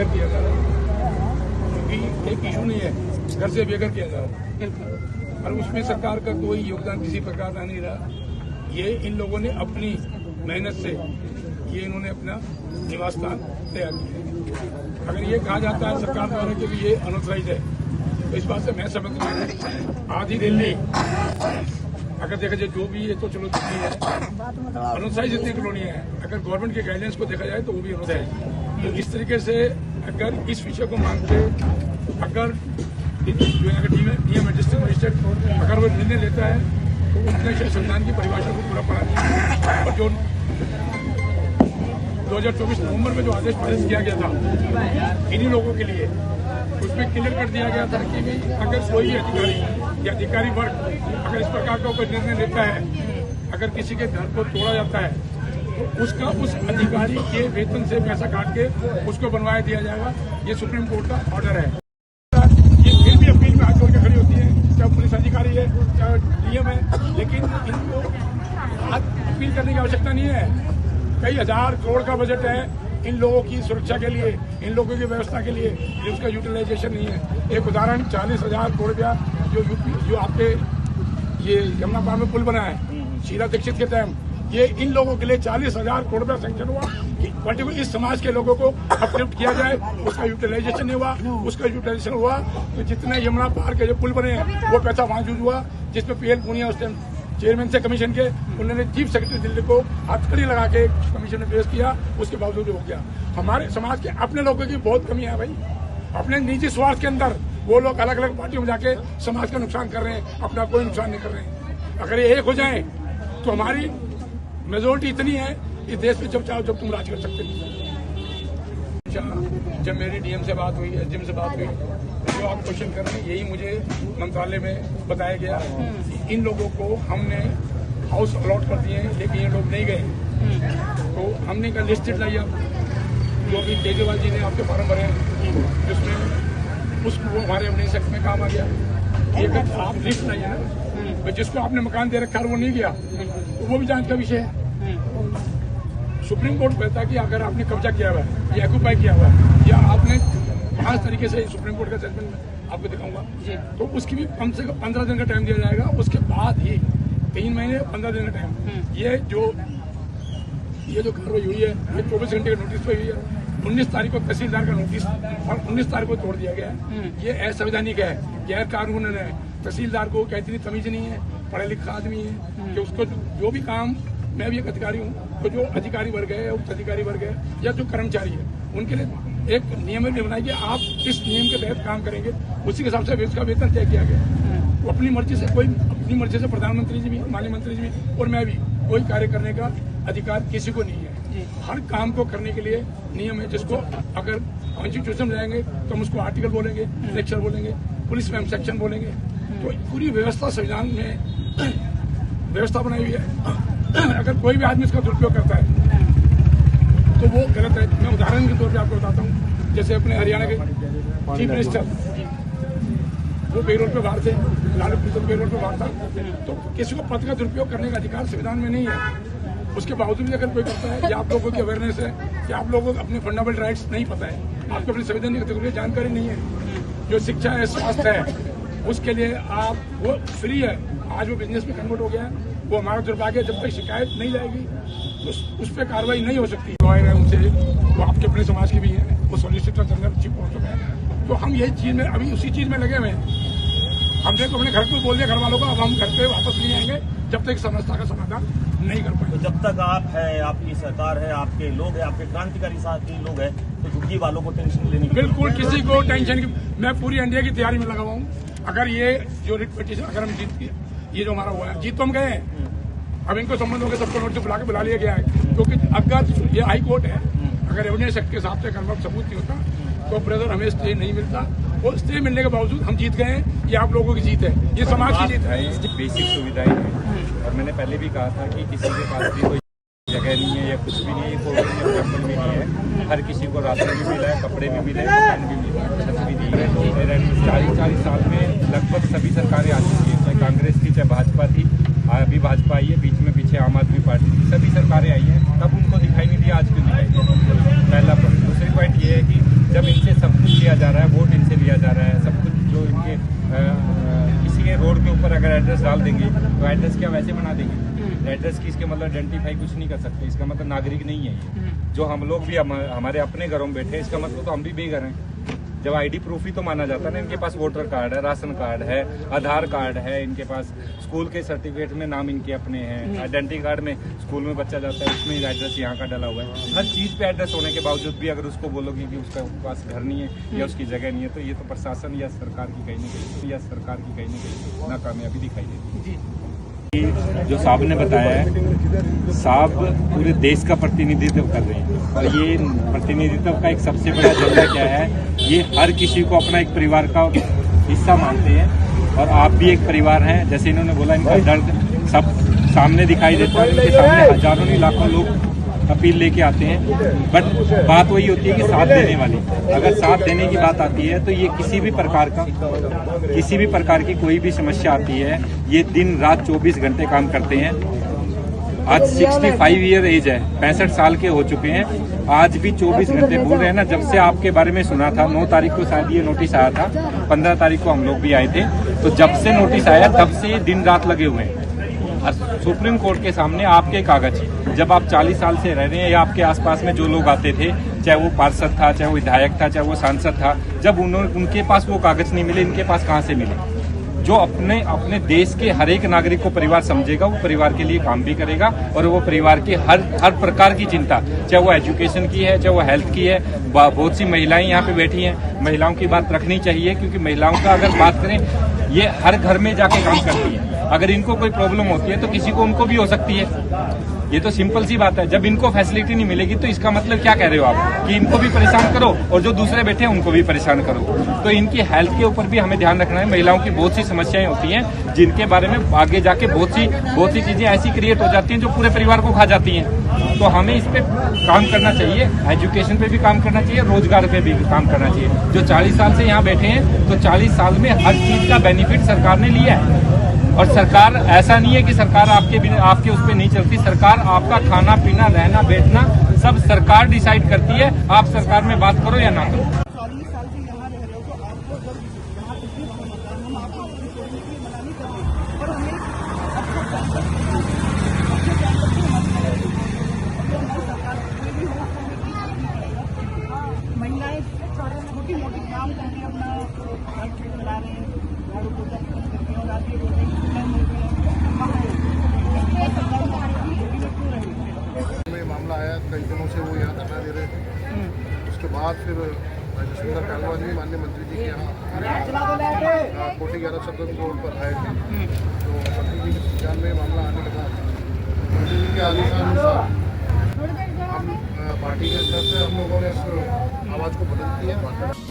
बेघर किया जा रहा है, क्योंकि एक इशू नहीं है, घर से बेघर किया जा रहा है और उसमें सरकार का कोई योगदान किसी प्रकार का नहीं रहा। ये इन लोगों ने अपनी मेहनत से ये इन्होंने अपना निवास स्थान तैयार किया। अगर ये कहा जाता है सरकार द्वारा कि ये अनऑथराइज है, तो इस बात से मैं समझ नहीं। आधी दिल्ली अगर देखा जाए जो भी ये तो चलो दिल्ली है, अनऑथराइज जितनी कॉलोनी है, अगर गवर्नमेंट के गाइडलाइंस को देखा जाए तो वो भी अनऑथराइज है। तो इस तरीके से अगर इस विषय को मानते, अगर डीएम मजिस्ट्रेट अगर वो निर्णय लेता है तो उसने संविधान की परिभाषा को पूरा पढ़ा नहीं। और जो 2024 नवंबर में जो आदेश पारित किया गया था इन्हीं लोगों के लिए, उसमें क्लियर कर दिया गया था कि भाई अगर कोई भी अधिकारी या अधिकारी वर्ग अगर इस प्रकार का कोई निर्णय लेता है, अगर किसी के घर को तोड़ा जाता है तो उसका उस अधिकारी के वेतन से पैसा काट के उसको बनवाया दिया जाएगा। ये सुप्रीम कोर्ट का ऑर्डर है। ये फिर भी अपील में हाथ जोड़ के खड़ी होती है, चाहे पुलिस अधिकारी है चाहे डीएम है, लेकिन इनको अपील करने की आवश्यकता नहीं है। कई हजार करोड़ का बजट है इन लोगों की सुरक्षा के लिए, इन लोगों की व्यवस्था के लिए, उसका यूटिलाइजेशन नहीं है। एक उदाहरण 40,000 करोड़ रुपया जो आपके ये यमुना पार में पुल बना है शीला दीक्षित के टाइम, ये इन लोगों के लिए 40,000 करोड़ रुपया सैंक्शन हुआ कि पर्टिकुलर इस समाज के लोगों को अपलिफ्ट किया जाए। उसका यूटिलाइजेशन नहीं हुआ, उसका यूटिलाइजेशन हुआ तो जितने यमुना पार के जो पुल बने हैं वो पैसा वहां यूज हुआ, जिसमें पीएल पूनिया उस टाइम चेयरमैन से कमीशन के, उन्होंने चीफ सेक्रेटरी दिल्ली को हथकड़ी लगा के कमीशन में पेश किया, उसके बावजूद हो गया। हमारे समाज के अपने लोगों की बहुत कमी है भाई, अपने निजी स्वार्थ के अंदर वो लोग अलग अलग पार्टियों में जाके समाज का नुकसान कर रहे हैं, अपना कोई नुकसान नहीं कर रहे हैं। अगर ये एक हो जाए तो हमारी मेजोरिटी इतनी है कि देश में जब चाहो जब तुम राज कर सकते हो। जब मेरी डीएम से बात हुई, एसडीएम से बात हुई, जो आप क्वेश्चन कर रहे हैं यही मुझे मंत्रालय में बताया गया। इन लोगों को हमने हाउस अलॉट कर दिए हैं, लेकिन ये लोग नहीं गए, तो हमने का लिस्ट लाइए जो भी केजरीवाल जी ने आपके फॉर्म भरे हैं, जिसमें उसको हमारे 19 एक्ट में काम आ गया। एक आप लिस्ट लाइए ना, जिसको आपने मकान दे रखा है वो नहीं गया तो वो भी जांच का विषय है। सुप्रीम कोर्ट कहता है कि अगर आपने कब्जा किया हुआ है या ऑक्यूपाई किया हुआ है या आपने 5 तरीके से, सुप्रीम कोर्ट का जजमेंट आपको दिखाऊंगा, तो उसकी भी कम से कम 15 दिन का टाइम दिया जाएगा। उसके बाद ही 3 महीने 15 दिन का टाइम, ये जो कार्रवाई हुई है ये 24 घंटे का नोटिस पे हुई है। 19 तारीख को तहसीलदार का नोटिस और 19 तारीख को तोड़ दिया गया है। ये असंवैधानिक है, गैर कानूनी है। तहसीलदार को क्या इतनी तमीज नहीं है, पढ़ा लिखा आदमी है कि उसको जो भी काम, मैं भी एक अधिकारी हूँ, तो जो अधिकारी वर्ग है, उच्च अधिकारी वर्ग है या जो कर्मचारी है, उनके लिए एक नियम भी बनाया कि आप इस नियम के तहत काम करेंगे, उसी के हिसाब से उसका वेतन तय किया गया। वो अपनी मर्जी से, कोई अपनी मर्जी से, प्रधानमंत्री जी भी, माननीय मंत्री जी भी और मैं भी, कोई कार्य करने का अधिकार किसी को नहीं है। हर काम को करने के लिए नियम है, जिसको अगर कॉन्स्टिट्यूशन में जाएंगे तो हम उसको आर्टिकल बोलेंगे, सेक्शन बोलेंगे, पुलिस में हम सेक्शन बोलेंगे। तो पूरी व्यवस्था संविधान में व्यवस्था बनाई हुई है। अगर कोई भी आदमी इसका दुरुपयोग करता है तो वो गलत है। मैं उदाहरण के तौर पे आपको बताता हूँ, जैसे अपने हरियाणा के चीफ मिनिस्टर, वो पेरोल पे बाहर थे, लालू प्रसाद पेरोल पे बाहर था, तो किसी को पद का दुरुपयोग करने का अधिकार संविधान में नहीं है। उसके बावजूद भी अगर कोई करता है, या आप लोगों की अवेयरनेस है कि आप लोगों को अपने फंडामेंटल राइट्स नहीं पता है, आपको अपनी संवैधानिक अधिकार जानकारी नहीं है, जो शिक्षा है, स्वास्थ्य है, उसके लिए आप वो फ्री है। आज वो बिजनेस में कन्वर्ट हो गया है, वो हमारा दुर्भाग्य। जब तक शिकायत नहीं जाएगी तो उस पर कार्रवाई नहीं हो सकती। लॉयर है उनसे, वो आपके अपने समाज की भी है, वो सॉलिसिटर जनरल चीफ पोस्ट में है। तो हम यही चीज में, अभी उसी चीज में लगे हुए हैं। हमने तो अपने घर को बोल दिया घर वालों को, अब हम घर पे वापस नहीं आएंगे जब तक समस्या का समाधान नहीं कर पाए। तो जब तक आप है, आपकी सरकार है, आपके लोग हैं, आपके क्रांतिकारी साथी लोग हैं, तो झुग्गी वालों को टेंशन लेनी बिल्कुल किसी को टेंशन की। मैं पूरी इंडिया की तैयारी में लगा हुआ हूँ। अगर ये जो रिट पिटीशन अगर हम जीत, ये जो हमारा हुआ है, जीत तो हम गए हैं, अब इनको संबंध होकर सबको नोटिस बुला के बुला लिया गया है, क्योंकि अगर ये हाई कोर्ट है, अगर एविडेंस एक्ट के हिसाब से कन्फर्म सबूत नहीं होता तो ब्रदर हमें स्टे नहीं मिलता। और स्टे मिलने के बावजूद हम जीत गए हैं, ये आप लोगों की जीत है, ये समाज की जीत है। बेसिक सुविधाएं हैं, और मैंने पहले भी कहा था कि किसी के पास भी कोई जगह नहीं है या कुछ भी नहीं है, कोई टेम्पल भी नहीं है, हर किसी को राशन भी मिला है, कपड़े भी मिले, मकान भी मिला है, छत भी दी है। तो 40 साल में लगभग सभी सरकारें आ चुकी हैं, चाहे कांग्रेस थी, चाहे भाजपा थी, अभी भाजपा आई है, बीच में पीछे आम आदमी पार्टी थी, सभी सरकारें आई हैं, तब उनको दिखाई नहीं दिया, आज क्यों दिखाई दिया? पहला पॉइंट। दूसरी पॉइंट ये है कि जब इनसे सब कुछ लिया जा रहा है, वोट इनसे लिया जा रहा है, सब कुछ जो इनके किसी के रोड के ऊपर अगर एड्रेस डाल देंगे तो एड्रेस क्या वैसे बना देंगे? एड्रेस की इसके मतलब आइडेंटिफाई कुछ नहीं कर सकते, इसका मतलब नागरिक नहीं है ये। जो हम लोग भी हमारे अपने घरों में बैठे हैं, इसका मतलब तो हम भी बेघर हैं। जब आईडी प्रूफ ही तो माना जाता है ना, इनके पास वोटर कार्ड है, राशन कार्ड है, आधार कार्ड है, इनके पास स्कूल के सर्टिफिकेट में नाम इनके अपने हैं, आइडेंटिटी कार्ड में स्कूल में बच्चा जाता है उसमें एड्रेस यहाँ का डला हुआ है। हर चीज़ पे एड्रेस होने के बावजूद भी अगर उसको बोलोगे कि उसका पास घर नहीं है या उसकी जगह नहीं है, तो ये तो प्रशासन या सरकार की कहीं ना कहीं नाकामयाबी दिखाई देती है। जो साहब ने बताया है, साहब पूरे देश का प्रतिनिधित्व कर रहे हैं और ये प्रतिनिधित्व का एक सबसे बड़ा जरिया क्या है, ये हर किसी को अपना एक परिवार का हिस्सा मानते हैं और आप भी एक परिवार हैं। जैसे इन्होंने बोला, इनका दर्द सब सामने दिखाई देता है, इनके सामने हजारों नहीं लाखों लोग अपील लेके आते हैं, बट बात वही होती है कि साथ देने वाली, अगर साथ देने की बात आती है तो ये किसी भी प्रकार की कोई भी समस्या आती है, ये दिन रात 24 घंटे काम करते हैं। आज 65 ईयर एज है, 65 साल के हो चुके हैं, आज भी 24 घंटे बोल रहे हैं ना। जब से आपके बारे में सुना था, 9 तारीख को शायद ये नोटिस आया था, 15 तारीख को हम लोग भी आए थे, तो जब से नोटिस आया तब से दिन रात लगे हुए हैं। सुप्रीम कोर्ट के सामने आपके कागज, जब आप 40 साल से रह रहे हैं या आपके आसपास में जो लोग आते थे, चाहे वो पार्षद था, चाहे वो विधायक था, चाहे वो सांसद था, जब उनके पास वो कागज नहीं मिले, इनके पास कहाँ से मिले? जो अपने देश के हर एक नागरिक को परिवार समझेगा, वो परिवार के लिए काम भी करेगा और वो परिवार की हर प्रकार की चिंता, चाहे वो एजुकेशन की है, चाहे वो हेल्थ की है। बहुत सी महिलाएं यहाँ पे बैठी हैं, महिलाओं की बात रखनी चाहिए, क्योंकि महिलाओं का अगर बात करें, ये हर घर में जाके काम करती है। अगर इनको कोई प्रॉब्लम होती है तो किसी को उनको भी हो सकती है। ये तो सिंपल सी बात है। जब इनको फैसिलिटी नहीं मिलेगी तो इसका मतलब क्या कह रहे हो आप, कि इनको भी परेशान करो और जो दूसरे बैठे हैं उनको भी परेशान करो। तो इनकी हेल्थ के ऊपर भी हमें ध्यान रखना है। महिलाओं की बहुत सी समस्याएं होती हैं जिनके बारे में आगे जाके बहुत सी चीजें ऐसी क्रिएट हो जाती हैं जो पूरे परिवार को खा जाती हैं। तो हमें इस पे काम करना चाहिए, एजुकेशन पे भी काम करना चाहिए, रोजगार पे भी काम करना चाहिए। जो 40 साल से यहाँ बैठे हैं, तो 40 साल में हर चीज का बेनिफिट सरकार ने लिया है। और सरकार, ऐसा नहीं है कि सरकार आपके उस पर नहीं चलती। सरकार आपका खाना पीना रहना बैठना सब सरकार डिसाइड करती है। आप सरकार में बात करो या ना करो। 40 साल से यहाँ रह रहे हो, तो आपको जब यहाँ तकलीफ होता है, हम आपको अपनी छोड़ने के लिए मना नहीं करते, पर हमें महिलाएं छोटी मोटी काम कर रहे हैं, अपना घर चला रहे हैं, झाड़ू पोछा करते हैं, रात के में मामला आया, कई दिनों से वो यहाँ धरना दे रहे थे। उसके बाद फिर सुंदर पहलवान जी माननीय मंत्री जी के यहाँ कोटी 11 सदन रोड पर आए थे, तो मंत्री जी के ध्यान में मामला आने लगा। मंत्री जी के आदेशानुसार हम पार्टी के स्तर से हम लोगों ने इस आवाज़ को बदल दिया है।